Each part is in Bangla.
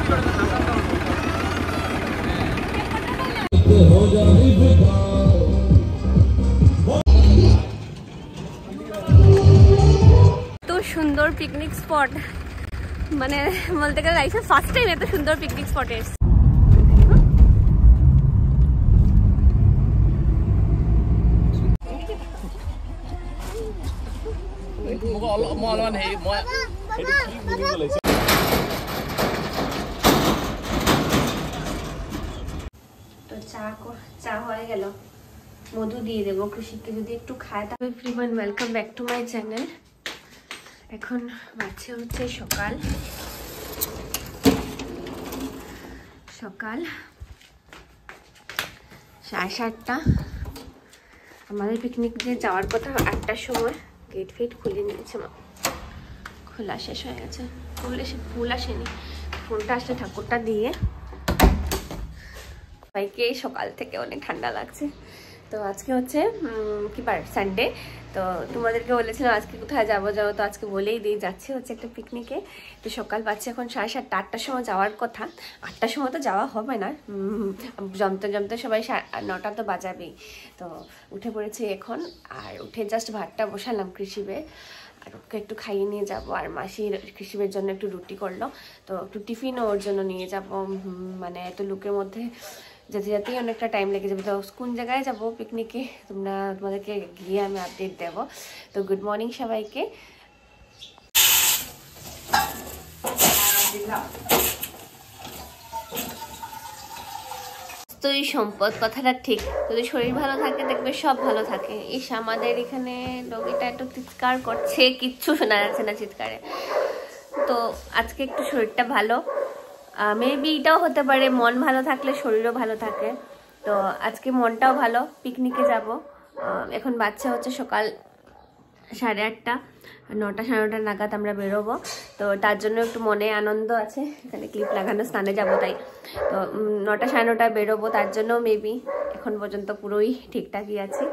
তো সুন্দর পিকনিক স্পট, মানে বলতে গেলে লাইফে ফার্স্ট টাইম এত সুন্দর পিকনিক স্পটে এসেছি। তো চা হয়ে গেল, মধু দিয়ে দেবো কৃষিকে যদি একটু খায়। তবে everyone welcome back to my channel. এখন বাজছে হচ্ছে সকাল 7:30। আমাদের পিকনিকে যাওয়ার কথা 8টার সময়। গেট ফেট খুলে নিয়েছে, মা খোলা শেষ হয়ে গেছে। ফুল আসেনি, ফুলটা আসলে ঠাকুরটা দিয়ে। সবাইকে সকাল থেকে অনেক ঠান্ডা লাগছে। তো আজকে হচ্ছে কি বার, সানডে। তো তোমাদেরকে বলেছিলাম আজকে কোথায় যাবো, তো আজকে বলেই দিই, যাচ্ছি হচ্ছে একটা পিকনিকে। তো সকাল পাচ্ছি এখন 7:30, 8টার সময় যাওয়ার কথা। 8টার সময় তো যাওয়া হবে না, জমতে সবাই 9টা তো বাজাবেই। তো উঠে পড়েছি এখন, আর উঠে জাস্ট ভাতটা বসালাম কৃষিবে, আর ওকে একটু খাইয়ে নিয়ে যাব। আর মাসির কৃষিবের জন্য একটু রুটি করলো, তো একটু টিফিনও ওর জন্য নিয়ে যাব। মানে এত লোকের মধ্যে যেতে যেতেই অনেকটা টাইম লেগে যাবে। তো কোন জায়গায় যাব পিকনিকে তোমাদেরকে গিয়ে আমি আপডেট দেব। তো গুড মর্নিং সবাইকে। তো এই সম্পদ কথাটা ঠিক, যদি শরীর ভালো থাকে দেখবে সব ভালো থাকে। ইস, আমাদের এখানে ডগিটা একটু চিৎকার করছে, কিচ্ছু শোনা যাচ্ছে না চিৎকারে। তো আজকে একটু শরীরটা ভালো, মেবি এটাও হতে পারে মন ভালো থাকলে শরীরও ভালো থাকে। তো আজকে মনটাও ভালো, পিকনিকে যাব। এখন বাচ্চা হচ্ছে সকাল 8:30, 9টা 9:30 নাগাদ আমরা বেরোবো। তো তার জন্য একটু মনে আনন্দ আছে, এখানে ক্লিপ লাগানো, স্নানে যাবো তাই। তো 9টা 9:30 বেরোবো, তার জন্য মেবি এখন পর্যন্ত পুরোই ঠিকঠাকই আছি।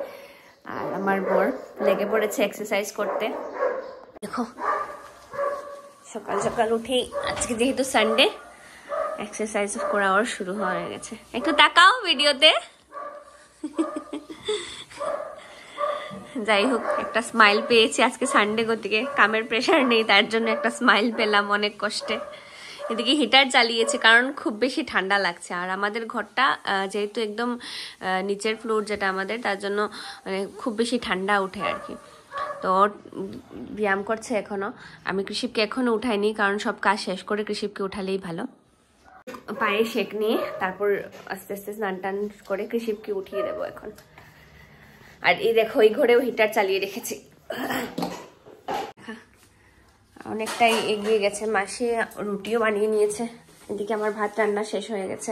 আর আমার বর লেগে পড়েছে এক্সারসাইজ করতে। দেখো সকাল সকাল উঠেই, আজকে যেহেতু সানডে, এক্সারসাইজ করা ওর শুরু হয়ে গেছে। একটু তাকাও ভিডিওতে। যাই হোক, একটা স্মাইল পেয়েছি আজকে সানডে গতিকে, কামের প্রেশার নেই, তার জন্য একটা স্মাইল পেলাম অনেক কষ্টে। এদিকে হিটার চালিয়েছে কারণ খুব বেশি ঠান্ডা লাগছে। আর আমাদের ঘরটা যেহেতু একদম নিচের ফ্লোর যেটা আমাদের, তার জন্য মানে খুব বেশি ঠান্ডা উঠে আর কি। তো ব্যায়াম করছে এখনো। আমি কৃষিপকে এখনো উঠাইনি, কারণ সব কাজ শেষ করে কৃষিপকে উঠালেই ভালো। পায়ে শেক নিয়ে তারপর আস্তে আস্তে স্নান টান করে কৃষিপকে উঠিয়ে দেবো এখন। আর এই দেখো, এই ঘরেও হিটার চালিয়ে রেখেছি। অনেকটাই এগিয়ে গেছে, মাসি রুটিও বানিয়ে নিয়েছে। এদিকে আমার ভাত রান্না শেষ হয়ে গেছে,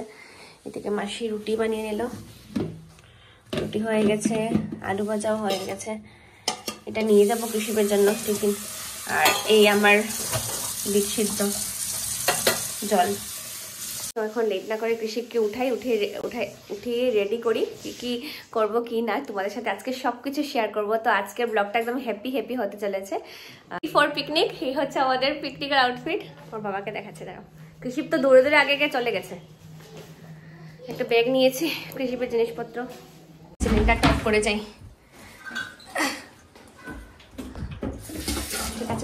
এদিকে মাসি রুটি বানিয়ে নিল। রুটি হয়ে গেছে, আলু ভাজাও হয়ে গেছে। এটা নিয়ে যাবো কৃষিবের জন্য টিফিন। আর এই আমার বিট সিদ্ধ জল। তো এখন লেট না করে কৃষিককে উঠিয়ে রেডি করি। কি করব কি না তোমাদের সাথে আজকে সবকিছু শেয়ার করব। তো আজকের ব্লগটা একদম হ্যাপি হতে চলেছে। ফর পিকনিক, এই হচ্ছে আমাদের পিকনিকের আউটফিট। ওর বাবাকে দেখাচ্ছে, দেখো কৃষিপ তো দৌড়ে দৌড়ে আগে চলে গেছে। একটা ব্যাগ নিয়েছি কৃষিপের জিনিসপত্র। সিলিন্ডার টপ করে যাই।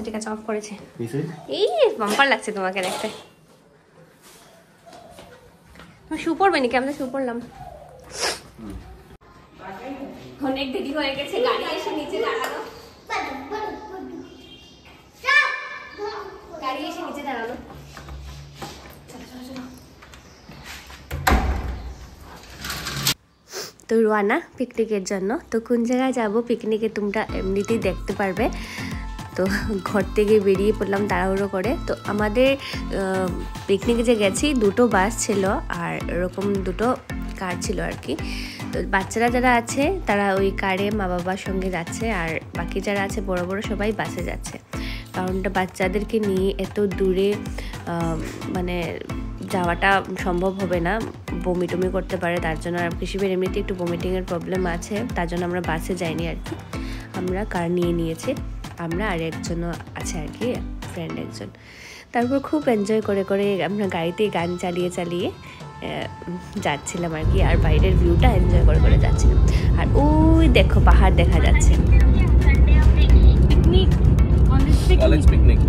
ঠিক আছে অফ করেছে। এই বাম্পার লাগছে তোমাকে দেখতে। শু পড়বে নাকি? আমরা শু পড়লাম। অনেক দেরি হয়ে গেছে, গাড়ি এসে নিচে দাঁড়ালো। তো রোয়ানা পিকনিকের জন্য। তো কোন জায়গায় যাবো পিকনিকে তোমরা এমনিতেই দেখতে পারবে। তো ঘর থেকে বেরিয়ে পড়লাম তাড়াহুড়ো করে। তো আমাদের পিকনিকে যে গেছি, 2টো বাস ছিল আর এরকম 2টো কার ছিল আর কি। তো বাচ্চারা যারা আছে তারা ওই কারে মা বাবার সঙ্গে যাচ্ছে, আর বাকি যারা আছে বড় বড় সবাই বাসে যাচ্ছে। কারণটা বাচ্চাদেরকে নিয়ে এত দূরে মানে যাওয়াটা সম্ভব হবে না, বমি টমি করতে পারে, তার জন্য। আর কৃষিবের এমনিতে একটু ভমিটিংয়ের প্রবলেম আছে, তার জন্য আমরা বাসে যাইনি আর কি। আমরা কার নিয়ে নিয়েছি, আমরা আর একজনও আছে আর কি, ফ্রেন্ড একজন। তারপর খুব এনজয় করে করে আমরা গাড়িতে গান চালিয়ে চালিয়ে যাচ্ছিলাম আর কি, আর বাইরের ভিউটা এনজয় করে করে যাচ্ছিলাম। আর ওই দেখো পাহাড় দেখা যাচ্ছে। Picnic, college picnic.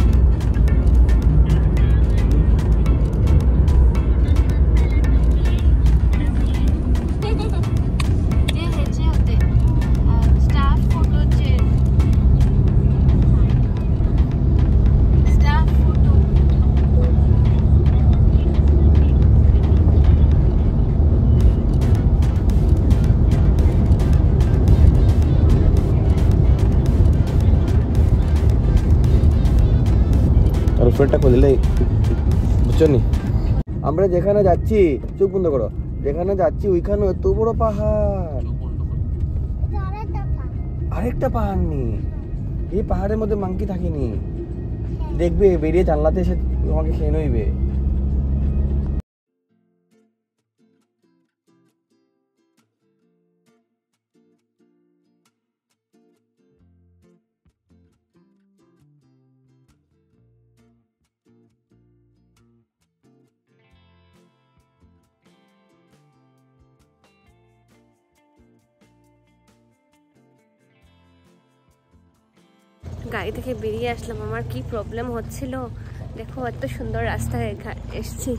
ফ্রেন্ডটা খুললেই বুঝছো নি, আমরা যেখানে যাচ্ছি, চোখ বন্ধ করো, যেখানে যাচ্ছি ওইখানে এত বড় পাহাড়, আরেকটা পাহাড় নেই। এই পাহাড়ের মধ্যে মাংকি থাকেনি, দেখবে বেরিয়ে জানলাতে এসে তোমাকে খেয়ে নইবে। গাড়ি থেকে বেরিয়ে আসলাম, আমার কি প্রবলেম হচ্ছিল দেখো, এত সুন্দর রাস্তায় এসছি,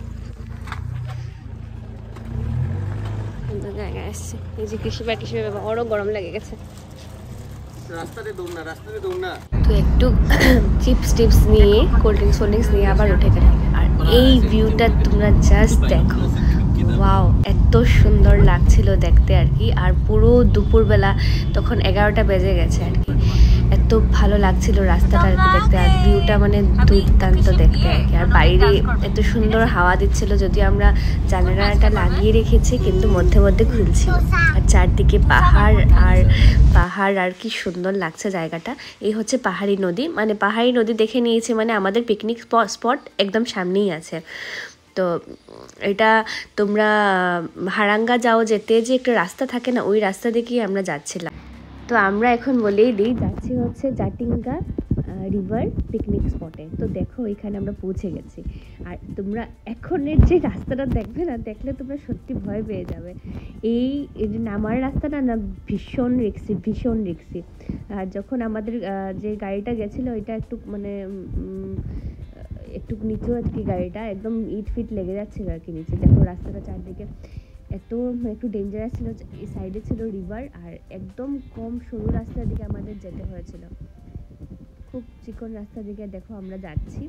সুন্দর জায়গায় এসছি। এই যে কৃষি বাবা আরো গরম লেগে গেছে, তো একটু চিপস টিপস নিয়ে কোল্ড ড্রিঙ্কস নিয়ে আবার উঠে গেলাম। আর এই ভিউটা তোমরা জাস্ট দেখো, ওয়াও, এত সুন্দর লাগছিল দেখতে আর কি। আর পুরো দুপুরবেলা তখন 11টা বেজে গেছে আর কি, এত ভালো লাগছিল রাস্তাটা আর কি দেখতে, আর ভিউটা মানে দুর্দান্ত দেখতে আর কি। আর বাইরে এত সুন্দর হাওয়া দিচ্ছিল, যদিও আমরা জানালাটা লাগিয়ে রেখেছি কিন্তু মধ্যে মধ্যে খুলছিল। আর চারদিকে পাহাড় আর কি সুন্দর লাগছে জায়গাটা। এই হচ্ছে পাহাড়ি নদী, মানে পাহাড়ি নদী দেখে নিয়েছি মানে আমাদের পিকনিক স্পট একদম সামনেই আছে। তো এটা তোমরা হারাঙ্গা যেতে যে একটা রাস্তা থাকে না, ওই রাস্তা দিকেই আমরা যাচ্ছিলাম। তো আমরা এখন বলেই দিই যাচ্ছি হচ্ছে জাটিঙ্গা রিভার পিকনিক স্পটে। তো দেখো এখানে আমরা পৌঁছে গেছি। আর তোমরা এখনের যে রাস্তাটা দেখবে না, দেখলে তোমরা সত্যি ভয় পেয়ে যাবে। এই যে নামার রাস্তাটা না ভীষণ রিক্সি। আর যখন আমাদের যে গাড়িটা গেছিলো ওইটা একটু মানে একটু নিচু আর কি, গাড়িটা একদম ইট ফিট লেগে যাচ্ছিল আর কি নিচে। দেখো রাস্তাটা চারদিকে একটু ডেঞ্জারাস ছিল, এই সাইডে ছিল রিভার, আর একদম কম সরু রাস্তার দিকে আমাদের যেতে হয়েছিল, খুব চিকন রাস্তার দিকে দেখো আমরা যাচ্ছি।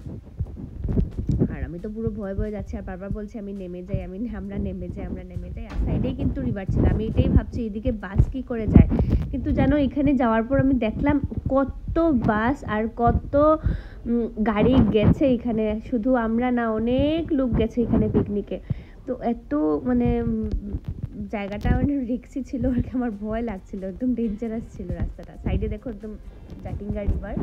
আর আমি তো পুরো ভয় যাচ্ছি, আর বারবার বলছি আমরা নেমে যাই। আর সাইডেই কিন্তু রিভার ছিল, আমি এটাই ভাবছি এদিকে বাস কি করে যায়। কিন্তু জানো এখানে যাওয়ার পর আমি দেখলাম কত বাস আর কত গাড়ি গেছে এখানে, শুধু আমরা না, অনেক লোক গেছে এখানে পিকনিকে। তো এত মানে জায়গাটা মানে রিক্সি ছিল আর কি, আমার ভয় লাগছিল, একদম ডেঞ্জারাস ছিল রাস্তাটা। সাইডে দেখো একদম জাটিঙ্গা রিভার,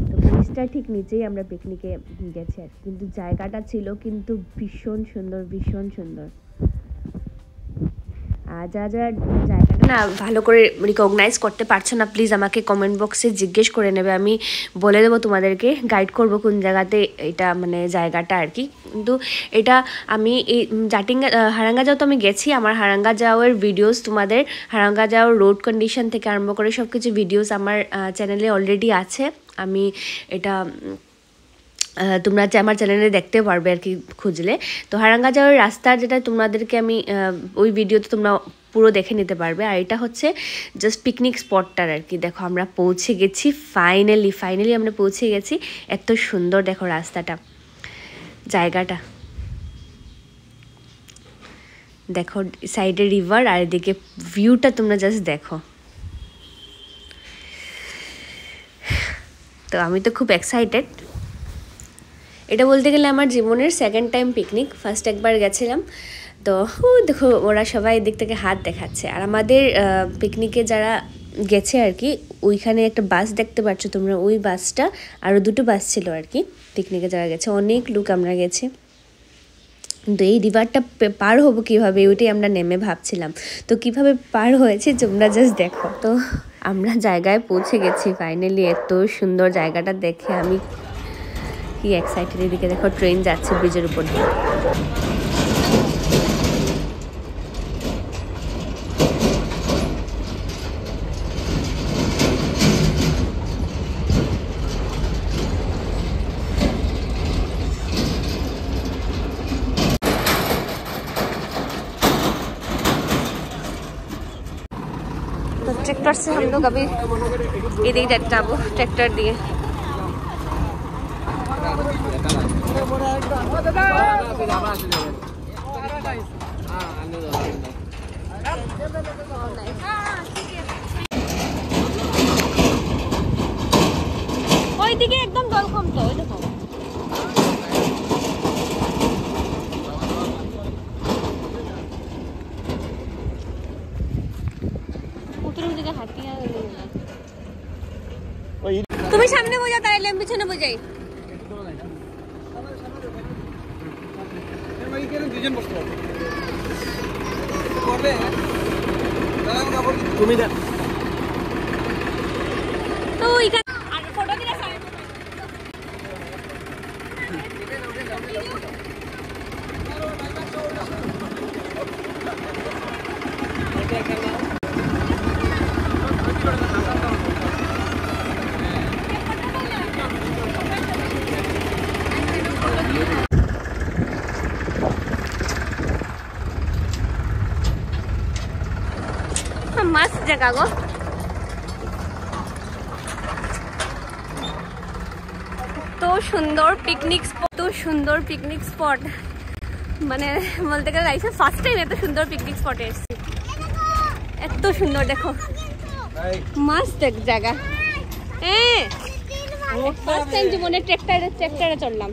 তো ব্রিজটা ঠিক নিচেই আমরা পিকনিকে গেছি আর কিন্তু জায়গাটা ছিল কিন্তু ভীষণ সুন্দর। আর যারা জায়গাটা না ভালো করে রিকগনাইজ করতে পারছো না, প্লিজ আমাকে কমেন্ট বক্সে জিজ্ঞেস করে নেবে, আমি বলে দেবো তোমাদেরকে, গাইড করবো কোন জায়গাতে এটা মানে জায়গাটা আর কি। কিন্তু এটা আমি এই জাটিঙ্গা হারাঙ্গা যাও তো আমি গেছি, আমার হারাঙ্গা যাওয়ার ভিডিওস, তোমাদের হারাঙ্গা যাওয়ার রোড কন্ডিশন থেকে আরম্ভ করে সব কিছু ভিডিওস আমার চ্যানেলে অলরেডি আছে। আমি এটা তোমরা আমার চ্যানেলে দেখতে পারবে আর কি খুঁজলে। তো হারাঙ্গা যাওয়ার রাস্তার যেটা তোমাদেরকে আমি ওই ভিডিওতে তোমরা পুরো দেখে নিতে পারবে। আর এটা হচ্ছে জাস্ট পিকনিক স্পটটার আর কি। দেখো আমরা পৌঁছে গেছি, ফাইনালি আমরা পৌঁছে গেছি। এত সুন্দর দেখো রাস্তাটা, জায়গাটা দেখো, সাইডে রিভার আর এদিকে ভিউটা তোমরা জাস্ট দেখো। তো আমি তো খুব এক্সাইটেড, এটা বলতে গেলে আমার জীবনের সেকেন্ড টাইম পিকনিক। ফার্স্ট একবার গেছিলাম, তো দেখো ওরা সবাই এদিক থেকে হাত দেখাচ্ছে। আর আমাদের পিকনিকে যারা গেছে আর কি, ওইখানে একটা বাস দেখতে পাচ্ছ তোমরা, ওই বাসটা, আরও দুটো বাস ছিল আর কি পিকনিকে যারা গেছে, অনেক লোক আমরা গেছি। কিন্তু এই রিভারটা পার হবো কীভাবে, ওইটাই আমরা নেমে ভাবছিলাম। তো কিভাবে পার হয়েছে তোমরা জাস্ট দেখো। তো আমরা জায়গায় পৌঁছে গেছি ফাইনালি। এত সুন্দর জায়গাটা দেখে আমি কি এক্সাইটেড, এদিকে দেখো ট্রেন যাচ্ছে ব্রিজের উপর দিয়ে। ट्रैक्टर से हम लोग अभी इधर जाते हैं ट्रैक्टर दिए। ওইদিকে একদম জল কম তো, ওই দেখো তুমি সামনে বোঝা তাহলে আমি পিছনে বোঝাই। তুমি তো ফটো দিলে मस्त जगह गो। तो सुंदर पिकनिक स्पॉट মানে বলতে গেলে লাইফে ফার্স্ট টাইম এত সুন্দর পিকনিক স্পটে এসেছি। এত সুন্দর দেখো, মস্ত এক জায়গা। হ্যাঁ ফার্স্ট টাইম জীবনে ট্র্যাক্টরে চললাম।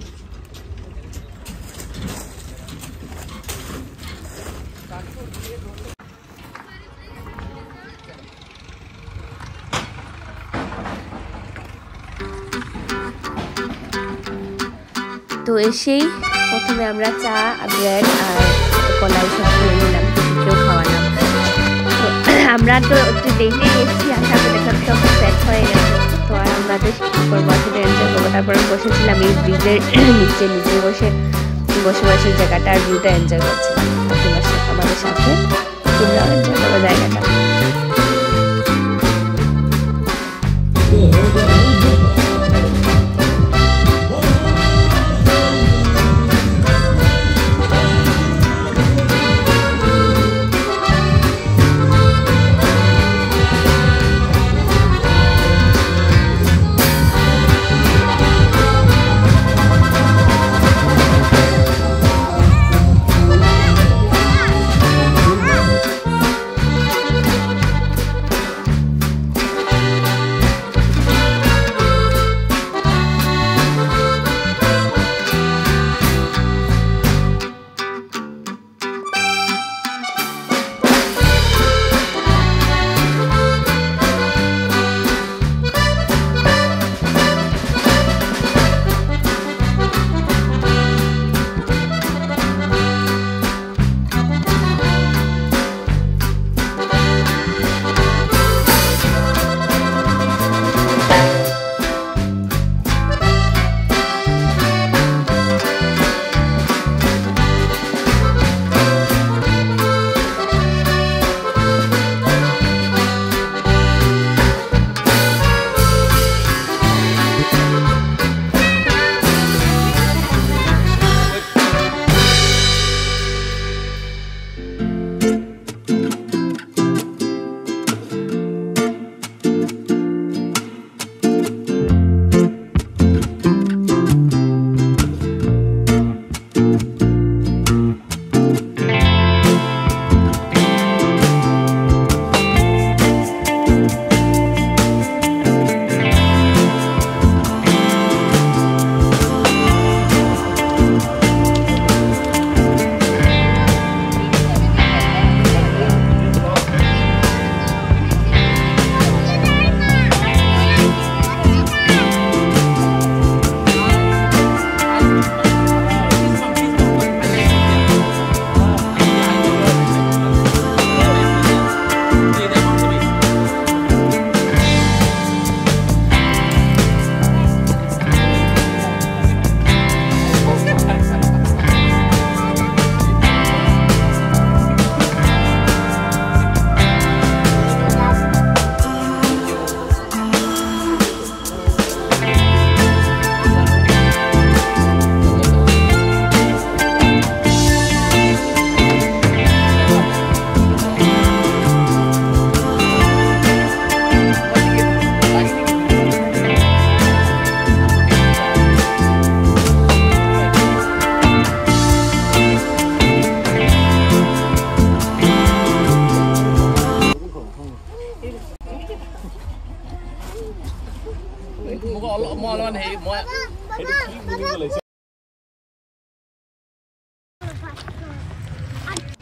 তো এসেই প্রথমে আমরা চা ব্রেড আর কলাই সব খেয়ে নিলাম, কেউ খাওয়ালাম। তো আমরা তো একটু দেখে এসেছি, আশা করে সব সেট হয়ে গেছে। তো আর আমরা তো করবো, আসলে এনজয় করবো। তারপরে বসেছিলাম এই ব্রিজের নিচে বসে জায়গাটা আর ভিউটা এনজয় করছিলাম আমাদের সাথে। তোমরাও এনজয় করো জায়গাটা।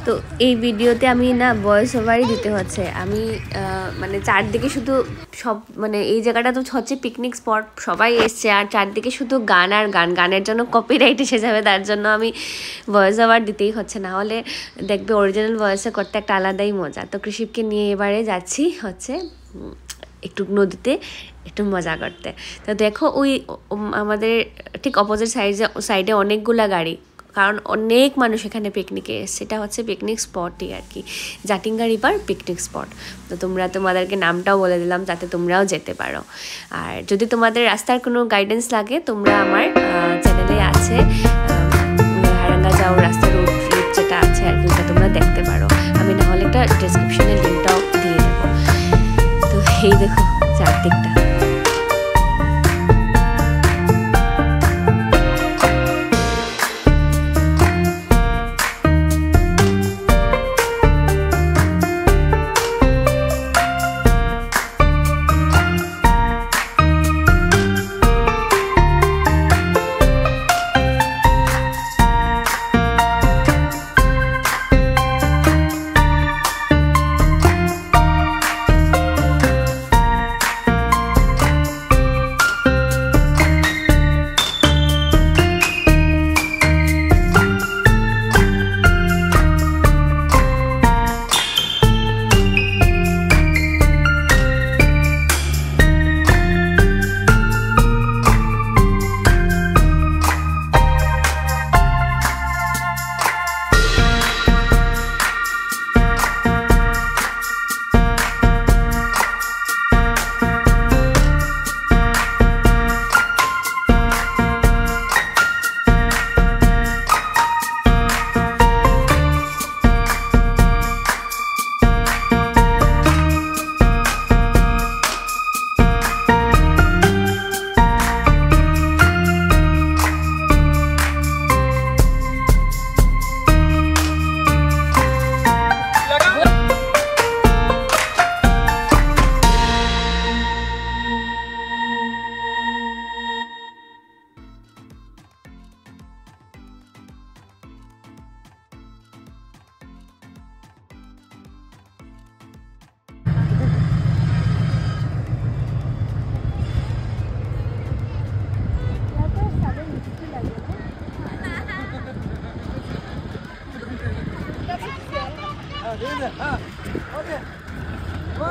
তো এই ভিডিওতে আমি না ভয়েস ওভারই দিতে হচ্ছে। আমি মানে চারদিকে শুধু সব মানে এই জায়গাটা তো হচ্ছে পিকনিক স্পট, সবাই এসছে আর চারদিকে শুধু গান আর গান, গানের জন্য কপিরাইট এসে যাবে, তার জন্য আমি ভয়েস ওভার দিতেই হচ্ছে, না হলে দেখবে অরিজিনাল ভয়েসে করতে একটা আলাদাই মজা। তো কৃষিপকে নিয়ে এবারে যাচ্ছি হচ্ছে একটু নদীতে একটু মজা করতে। তো দেখো ওই আমাদের ঠিক অপোজিট সাইডে অনেকগুলা গাড়ি, কারণ অনেক মানুষ এখানে পিকনিকে এসছে। এটা হচ্ছে পিকনিক স্পটই আর কি, জাটিঙ্গা রিভার পিকনিক স্পট। তো তোমাদেরকে নামটাও বলে দিলাম যাতে তোমরাও যেতে পারো। আর যদি তোমাদের রাস্তার কোনো গাইডেন্স লাগে তোমরা আমার চ্যানেলে আছে হারাঙ্গা যাও রাস্তার রুট যেটা আছে আর কি, ওটা তোমরা দেখতে পারো। আমি না হলে একটা ডেসক্রিপশনে লিঙ্কটাও দিয়ে দেবো। তো এই দেখো চারদিকটা।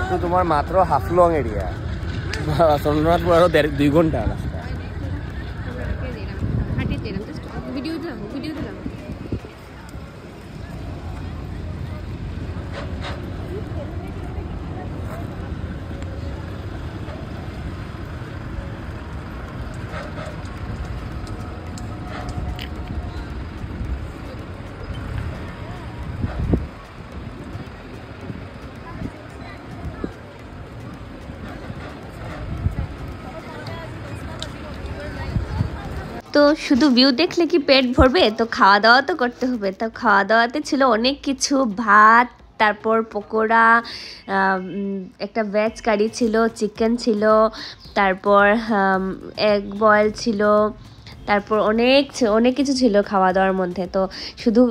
তো তোমার মাত্র হাফ লং এরিয়া, চন্দ্রনাথপুর আরো 2 ঘন্টা রাস্তা। তো শুধু ভিউ দেখলে কি পেট ভরবে? তো খাওয়া দাওয়া তো করতে হবে। তো খাওয়া দাওয়াতে ছিল অনেক কিছু, ভাত, তারপর পকোড়া, একটা ভেজ কারি ছিল, চিকেন ছিল, তারপর এগ বয়েল ছিল, তারপর অনেক কিছু ছিল খাওয়া দাওয়ার মধ্যে। তো শুধু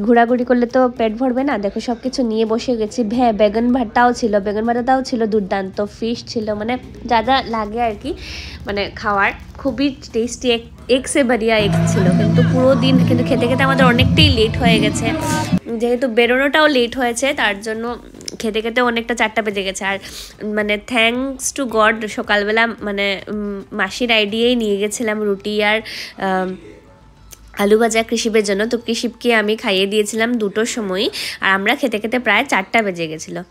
ঘোরাঘুরি করলে তো পেট ভরবে না। দেখো সব কিছু নিয়ে বসে গেছি। বেগুন ভাতাও ছিল দুর্দান্ত, ফিশ ছিল, মানে যা যা লাগে আর কি, মানে খাওয়ার খুবই টেস্টি। এক সে বাড়িয়া এক ছিল, কিন্তু পুরো দিন কিন্তু খেতে খেতে আমাদের অনেকটাই লেট হয়ে গেছে, যেহেতু বেরোনোটাও লেট হয়েছে, তার জন্য খেতে খেতে অনেকটা 4টা বেজে গেছে। আর মানে থ্যাঙ্কস টু গড সকালবেলা মানে মাসির আইডিয়াই নিয়ে গেছিলাম রুটি আর আলু ভাজা কৃষিপের জন্য। তো কৃষিপকে আমি খাইয়ে দিয়েছিলাম 2টোর সময়, আর আমরা খেতে খেতে প্রায় 4টা বেজে গেছিলো।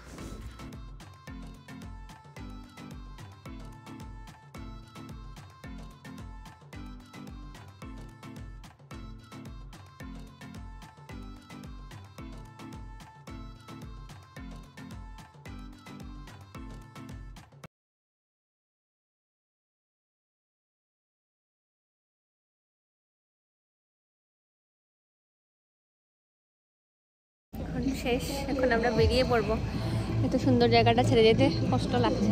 এখন শেষ, এখন আমরা বেরিয়ে পড়বো। এত সুন্দর জায়গাটা ছেড়ে যেতে কষ্ট লাগছে।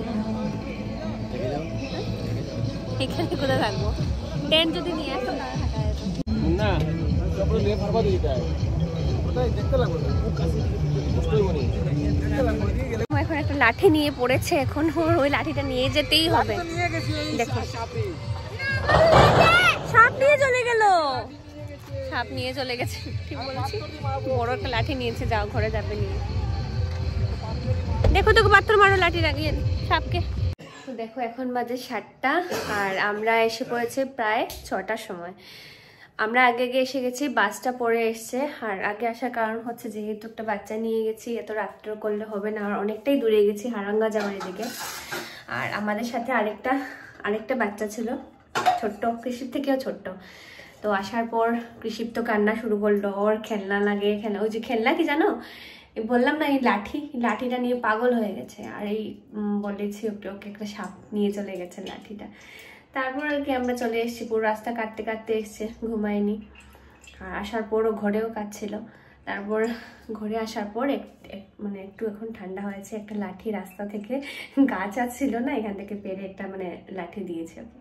এখানে কোথায় থাকবো? টেন্ট যদি নিয়ে আসো না, এখন একটা লাঠি নিয়ে পড়েছে, এখন ওই লাঠিটা নিয়ে যেতেই হবে। দেখো সাপ নিয়ে চলে গেল, সাপ নিয়ে চলে গেছে, ঠিক বলেছি। বড় একটা লাঠি নিয়েছে, যাও ঘরে যাবে নিয়ে। দেখো তোকে পাত্র মারো লাঠি লাগিয়ে সাপকে। তো দেখো এখন বাজে 7টা আর আমরা এসে পড়েছি প্রায় 6টার সময়। আমরা আগে এসে গেছি, বাসটা পরে এসছে। আর আগে আসার কারণ হচ্ছে যেহেতু একটা বাচ্চা নিয়ে গেছি, এত রাত্র করলে হবে না, আর অনেকটাই দূরে গেছি, হারাঙ্গা যাওয়ার এদিকে। আর আমাদের সাথে আরেকটা বাচ্চা ছিল, ছোট্ট, কৃষির থেকেও ছোট্ট। তো আসার পর কৃষিপ তো কান্না শুরু করলো, ওর খেলনা লাগে, ওই যে খেলনা কি জানো, বললাম না এই লাঠিটা নিয়ে পাগল হয়ে গেছে। আর এই বলেছি ওকে একটা সাপ নিয়ে চলে গেছে লাঠিটা। তারপর আর কি আমরা চলে এসেছি, পুরো রাস্তা কাটতে কাটতে এসছে, ঘুমায়নি। আর আসার পরও ঘরেও কাটছিল। তারপর ঘরে আসার পর মানে একটু এখন ঠান্ডা হয়েছে, একটা লাঠি রাস্তা থেকে, গাছ আসছিল না, এখান থেকে পেরে একটা মানে লাঠি দিয়েছে ওকে।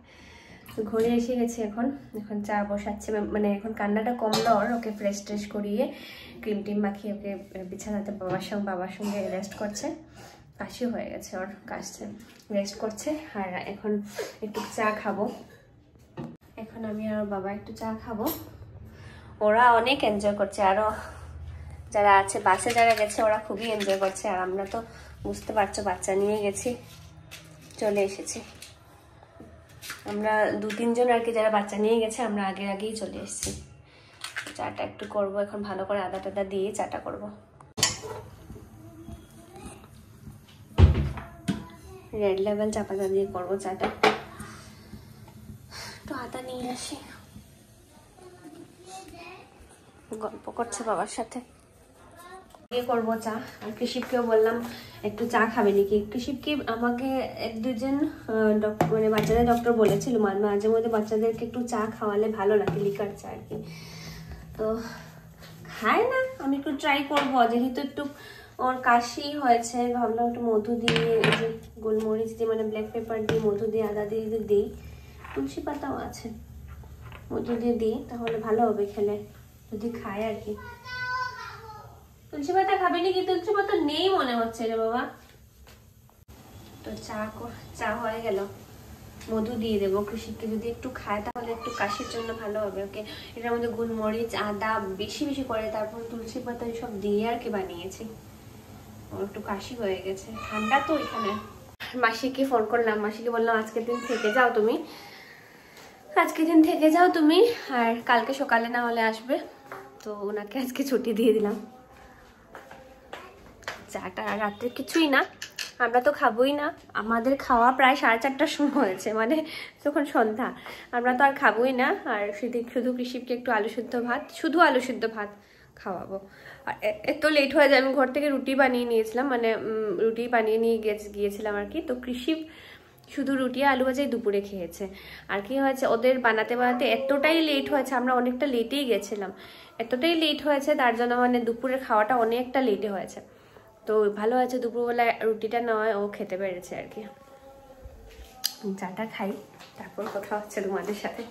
তো ঘরে এসে গেছে, এখন চা বসাচ্ছে, মানে এখন কান্নাটা কমলো, ওকে ফ্রেশ ট্রেশ করিয়ে ক্রিম টিম মাখিয়ে ওকে বিছানাতে বাবার সঙ্গে রেস্ট করছে। কাশি হয়ে গেছে ওর, কাশছে, রেস্ট করছে। আর এখন একটু চা খাবো, এখন আমি আর বাবা একটু চা খাবো। ওরা অনেক এনজয় করছে, আরো যারা আছে বাসে যারা গেছে ওরা খুবই এনজয় করছে। আর আমরা তো বুঝতে পারছো বাচ্চা নিয়ে গেছি, চলে এসেছি। আমরা 2-3 জন আর কি যারা বাচ্চা নিয়ে গেছে, আমরা আগেই চলে এসেছি। চাটা একটু করবো এখন, ভালো করে আদা টাদা দিয়ে চাটা করবো। রেড লেবেল চা পাতা দিয়ে করবো চাটা। তো আদা নিয়ে আসি, গল্প করছে বাবার সাথে, দিয়ে করবো চা। আর কৃষিপকেও বললাম একটু চা খাবে নাকি। কৃষিপকে আমাকে 1-2 জন মানে বাচ্চাদের ডক্টর বলেছিল মাঝে মধ্যে বাচ্চাদেরকে একটু চা খাওয়ালে ভালো লাগে, লিকার চা আর কি। তো খায় না, আমি একটু ট্রাই করবো, যেহেতু একটু ওর কাশি হয়েছে, ভাবলাম একটু মধু দিয়ে, এই যে গোলমরিচ দিয়ে মানে ব্ল্যাক পেপার দিয়ে, মধু দিয়ে, আদা দিয়ে যদি দিই, তুলসী পাতাও আছে, মধু দিয়ে দিই তাহলে ভালো হবে খেলে, যদি খায় আর কি। তুলসী পাতা খাবে নাকি? তুলসী পাতা নেই মনে হচ্ছে রে বাবা। তো চা হয়ে গেল, মধু দিয়ে দেবো। কৃষিকে যদি একটু খায় তাহলে একটু কাশির জন্য ভালো হবে ওকে। এটার মধ্যে গোলমরিচ, আদা বেশি করে, তারপর তুলসী পাতা সব দিয়ে আর কি বানিয়েছি। ওর একটু কাশি হয়ে গেছে, ঠান্ডা তো এখানে। মাসিকে ফোন করলাম, মাসিকে বললাম আজকের দিন থেকে যাও তুমি, আর কালকে সকালে না হলে আসবে। তো ওনাকে আজকে ছুটি দিয়ে দিলাম। চাটা রাত্রে কিছুই না, আমরা তো খাবোই না, আমাদের খাওয়া প্রায় 4:30টার সময় হয়েছে, মানে তখন সন্ধ্যা, আমরা তো আর খাবোই না। আর শুধু কৃষিপকে একটু শুধু আলু সিদ্ধ ভাত খাওয়াবো। আর এত লেট হয়ে যায়, আমি ঘর থেকে রুটি বানিয়ে নিয়েছিলাম, মানে রুটি বানিয়ে নিয়ে গিয়েছিলাম আর কি। তো কৃষিপ শুধু রুটি আলু ভাজাই দুপুরে খেয়েছে। আর কি হয়েছে, ওদের বানাতে এতটাই লেট হয়েছে, আমরা অনেকটা লেটেই গেছিলাম, এতটাই লেট হয়েছে তার জন্য মানে দুপুরের খাওয়াটা অনেকটা লেটে হয়েছে। তো ভালো আছে দুপুরবেলা রুটিটা নেওয়ায় ও খেতে পেরেছে আর কি। চাটা খাই, তারপর কথা হচ্ছে তোমাদের সাথে।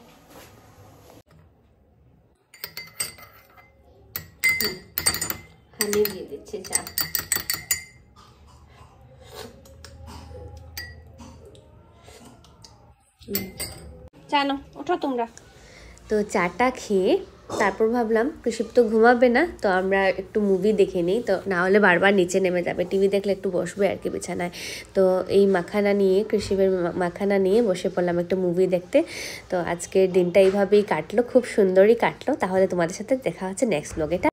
হানি দিয়ে দিচ্ছে চা। জানো ওঠো তোমরা। তো চাটা খেয়ে তারপর ভাবলাম কৃষিপ তো ঘুমাবে না, তো আমরা একটু মুভি দেখে নিই, তো না হলে বারবার নিচে নেমে যাবে, টিভি দেখলে একটু বসবে আর কি বিছানায়। তো এই কৃষিপের মাখানা নিয়ে বসে পড়লাম একটা মুভি দেখতে। তো আজকের দিনটা এইভাবেই কাটলো, খুব সুন্দরই কাটলো। তাহলে তোমাদের সাথে দেখা হচ্ছে নেক্সট ব্লগে।